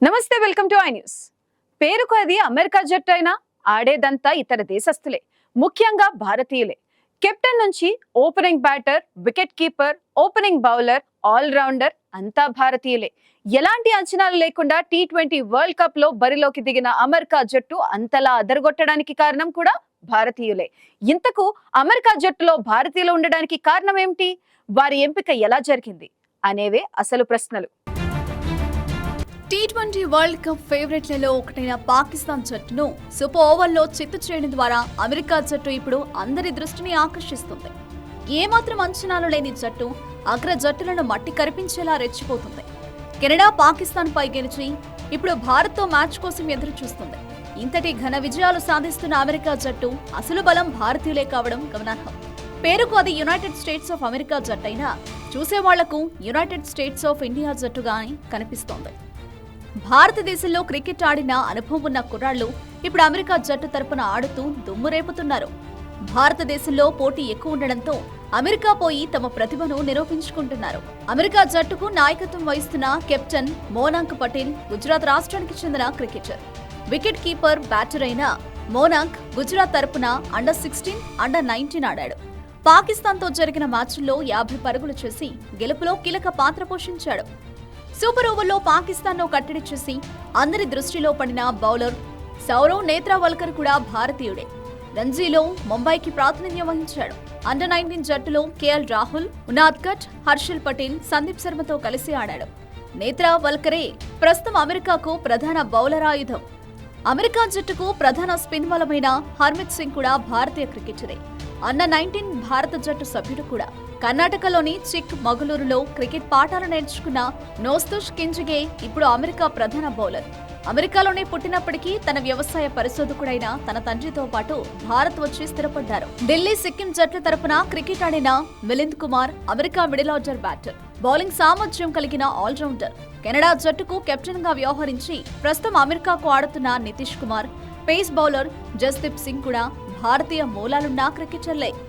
నమస్తే, welcome to I news. పేరుకు అది అమెరికా జట్టు అయినా ఆడేదంతా ఇతర దేశస్తులే, ముఖ్యంగా భారతీయులే. కెప్టెన్ నుంచి opening batter, wicket keeper, opening bowler, all rounder అంతా భారతీయులే. ఎలాంటి అంచనాలు లేకుండా T20 వరల్డ్ కప్ లో బరిలోకి దిగిన అమెరికా జట్టు అంతలా అదరగొట్టడానికి కారణం కూడా భారతీయులే. ఇంతకు అమెరికా జట్టులో భారతీయులు ఉండడానికి కారణం ఏమిటి? వారి ఎంపిక ఎలా జరిగింది అనేవే అసలు ప్రశ్నలు. T20 వరల్డ్ కప్ ఫేవరెట్లలో ఒకటైన పాకిస్తాన్ జట్టును సూపర్ ఓవర్లో చిత్తు చేయడం ద్వారా అమెరికా జట్టు ఇప్పుడు అందరి దృష్టిని ఆకర్షిస్తుంది. ఏమాత్రం అంచనాలు లేని జట్టు అగ్ర జట్టులను మట్టి కరిపించేలా రెచ్చిపోతుంది. కెనడా పాకిస్తాన్ పై గెలిచి ఇప్పుడు భారత్తో మ్యాచ్ కోసం ఎదురు చూస్తుంది. ఇంతటి ఘన విజయాలు సాధిస్తున్న అమెరికా జట్టు అసలు బలం భారతీయులే కావడం గమనార్హం. పేరుకు అది యునైటెడ్ స్టేట్స్ ఆఫ్ అమెరికా జట్టైనా చూసేవాళ్లకు యునైటెడ్ స్టేట్స్ ఆఫ్ ఇండియా జట్టుగానే కనిపిస్తోంది. భారతదేశంలో క్రికెట్ ఆడిన అనుభవం ఉన్న కుర్రాళ్లు ఇప్పుడు అమెరికా జట్టు తరపున ఆడుతూ దుమ్ము రేపుతున్నారు. భారతదేశంలో పోటీ ఎక్కువ ఉండడంతో అమెరికా పోయి తమ ప్రతిభను నిరూపించుకుంటున్నారు. అమెరికా జట్టుకు నాయకత్వం వహిస్తున్న కెప్టెన్ మోనాంక్ పటేల్ గుజరాత్ రాష్ట్రానికి చెందిన క్రికెటర్. వికెట్ కీపర్, బ్యాటర్ అయిన మోనాంక్ గుజరాత్ తరపున అండర్-16, అండర్-19 ఆడాడు. పాకిస్తాన్తో జరిగిన మ్యాచ్ల్లో 50 పరుగులు చేసి గెలుపులో కీలక పాత్ర పోషించాడు. సూపర్ ఓవర్లో పాకిస్తాన్ను కట్టడి చేసి అందరి దృష్టిలో పడిన బౌలర్ సౌరవ్ నేత్రావల్కర్ కూడా భారతీయుడే. రంజీలో ముంబైకి ప్రాతినిధ్యం వహించాడు. అండర్-19 జట్టులో కేఎల్ రాహుల్, ఉనాద్కట్, హర్షల్ పటేల్, సందీప్ శర్మతో కలిసి ఆడాడు. నేత్రావల్కరే ప్రస్తుతం అమెరికాకు ప్రధాన బౌలర్ ఆయుధం. అమెరికా జట్టుకు ప్రధాన స్పిన్ బలమైన హర్మిత్ సింగ్ కూడా భారతీయ క్రికెటరే. అండర్-19 భారత జట్టు సభ్యుడు కూడా. కర్ణాటకలోని చిక్ మగళూరులో క్రికెట్ పాఠాలు నేర్చుకున్న నోస్తుష్ కింజిగే ఇప్పుడు అమెరికా ప్రధాన బౌలర్. అమెరికాలోనే పుట్టినప్పటికీ తన వ్యవసాయ పరిశోధకుడైన తన తండ్రితో పాటు భారత్ వచ్చి స్థిరపడ్డారు. ఢిల్లీ, సిక్కిం జట్ల తరపున క్రికెట్ ఆడిన Milind Kumar America middle order batter. Bowling సామర్థ్యం కలిగిన ఆల్రౌండర్. కెనడా జట్టుకు కెప్టెన్ గా వ్యవహరించి ప్రస్తుతం అమెరికాకు ఆడుతున్న నితీష్ కుమార్, పేస్ బౌలర్ జస్దీప్ సింగ్ కూడా భారతీయ మూలాలున్న క్రికెటర్లే.